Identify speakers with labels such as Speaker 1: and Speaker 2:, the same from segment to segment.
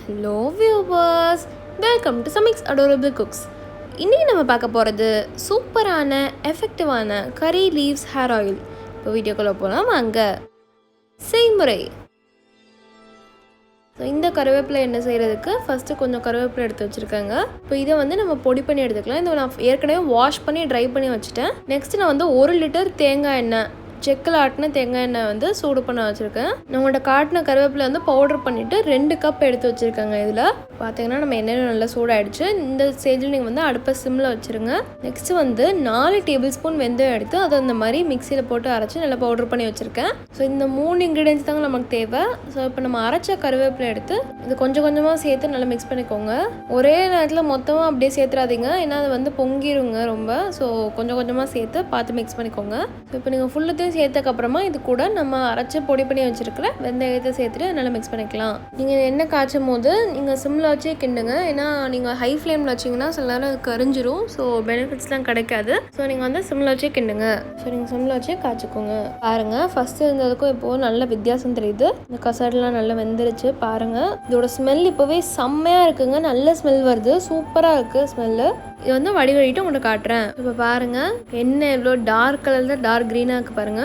Speaker 1: Hello viewers, welcome to Samik's Adorable Cooks. இன்றைக்கி நம்ம பார்க்க போகிறது சூப்பரான எஃபெக்டிவான கரி லீவ்ஸ் ஹேர் ஆயில். இப்போ வீடியோக்குள்ளே போகலாம் வாங்க. செய்முறை. இந்த கருவேப்பிலை என்ன செய்கிறதுக்கு ஃபஸ்ட்டு கொஞ்சம் கருவேப்பிலை எடுத்து வச்சுருக்காங்க. இப்போ இதை நம்ம பொடி பண்ணி எடுத்துக்கலாம். இதை நான் ஏற்கனவே வாஷ் பண்ணி ட்ரை பண்ணி வச்சுட்டேன். நெக்ஸ்ட்டு நான் 1 லிட்டர் தேங்காய் எண்ணெய், செக்கில் ஆட்டின தேங்காய் எண்ணெய் சூடு பண்ண வச்சுருக்கேன். நம்மளோட காட்டின கருவேப்பிலை பவுடர் பண்ணிவிட்டு 2 கப் எடுத்து வச்சுருக்காங்க. இதில் பார்த்தீங்கன்னா நம்ம எண்ணெய் நல்லா சூடாகிடுச்சு. இந்த ஸ்டேஜில் நீங்கள் அடுப்பை சிம்மில் வச்சுருங்க. நெக்ஸ்ட்டு 4 டேபிள் ஸ்பூன் வெந்தயம் எடுத்து அதை அந்த மாதிரி மிக்சியில் போட்டு அரைச்சி நல்லா பவுடர் பண்ணி வச்சுருக்கேன். ஸோ இந்த 3 இன்க்ரீடியன்ஸ் தாங்க நமக்கு தேவை. ஸோ இப்போ நம்ம அரைச்ச கருவேப்பிலை எடுத்து இது கொஞ்சம் கொஞ்சமாக சேர்த்து நல்லா மிக்ஸ் பண்ணிக்கோங்க. ஒரே நேரத்தில் மொத்தமாக அப்படியே சேர்த்துறாதீங்க, ஏன்னா அது பொங்கிருங்க ரொம்ப. ஸோ கொஞ்சம் கொஞ்சமாக சேர்த்து பார்த்து மிக்ஸ் பண்ணிக்கோங்க. ஸோ இப்போ நீங்கள் ஃபுல்லத்தையும் சேர்த்தக்கப்புறமா இது கூட நம்ம அரைச்சி பொடி பண்ணி வச்சுருக்கிற வெந்தயத்தை சேர்த்துட்டு நல்லா மிக்ஸ் பண்ணிக்கலாம். நீங்கள் எண்ணெய் காய்ச்சும் போது நீங்கள் சிம்மில் வச்சே கிண்டுங்க, ஏன்னா நீங்கள் ஹை ஃப்ளேமில் வச்சிங்கன்னா சில நேரம் அது கரிஞ்சிரும். ஸோ பெனிஃபிட்ஸ்லாம் கிடைக்காது. ஸோ நீங்கள் சிம்மில் வச்சே கிண்டுங்க. ஸோ நீங்கள் சிம்மில் வச்சே காய்ச்சிக்கோங்க. பாருங்கள், ஃபஸ்ட்டு இருந்ததுக்கும் இப்போது நல்ல வித்தியாசம் தெரியுது. இந்த கசடெலாம் நல்லா வெந்துருச்சு. பாருங்கள், இதோட ஸ்மெல் இப்போவே செம்மையாக இருக்குங்க. நல்ல ஸ்மெல் வருது, சூப்பராக இருக்குது ஸ்மெல்லு. இது வடிகட்டிட்டு உங்கள்கிட்ட காட்டுறேன். இப்போ பாருங்கள், எண்ணெய் எவ்வளோ டார்க் கலரில் டார்க் க்ரீனாக இருக்குது பாருங்கள்.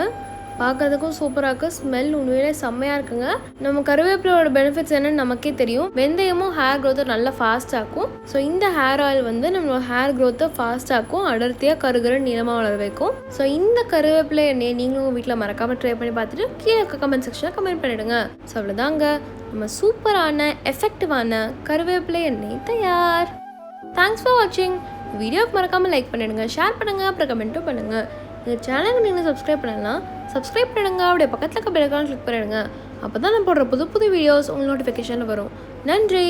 Speaker 1: பார்க்கறதுக்கும் சூப்பராக இருக்குது. ஸ்மெல் உண்மையிலே செம்மையாக இருக்குங்க. நம்ம கருவேப்பிலையோட பெனிஃபிட்ஸ் என்னன்னு நமக்கே தெரியும். வெந்தயமும் ஹேர் க்ரோத்தை நல்லா ஃபாஸ்ட்டாக்கும். ஸோ இந்த ஹேர் ஆயில் நம்மளோட ஹேர் க்ரோத்தை ஃபாஸ்ட்டாக்கும், அடர்த்தியாக கருகிற நீளமாக வளர வைக்கும். ஸோ இந்த கருவேப்பிலை எண்ணெயை நீங்களும் வீட்டில் மறக்காமல் ட்ரை பண்ணி பார்த்துட்டு கீழே கமெண்ட் செக்ஷனில் கமெண்ட் பண்ணிவிடுங்க. ஸோ அவ்வளோதாங்க, நம்ம சூப்பரான எஃபெக்டிவான கருவேப்பிலை எண்ணெய் தயார். தேங்க்ஸ் ஃபார் வாட்சிங். வீடியோக்கு மறக்காமல் லைக் பண்ணிடுங்க, ஷேர் பண்ணுங்கள், அப்புறம் கமெண்ட்டும் பண்ணுங்கள். இந்த சேனலுக்கு நீங்கள் சப்ஸ்கிரைப் பண்ணலாம், சப்ஸ்கிரைப் பண்ணிடுங்க. அப்படியே பக்கத்தில் இருக்க பெல் ஐகானை கிளிக் பண்ணிடுங்க. அப்போ தான் நான் போடுற புது புது வீடியோஸ் உங்களுக்கு நோட்டிஃபிகேஷனில் வரும். நன்றி.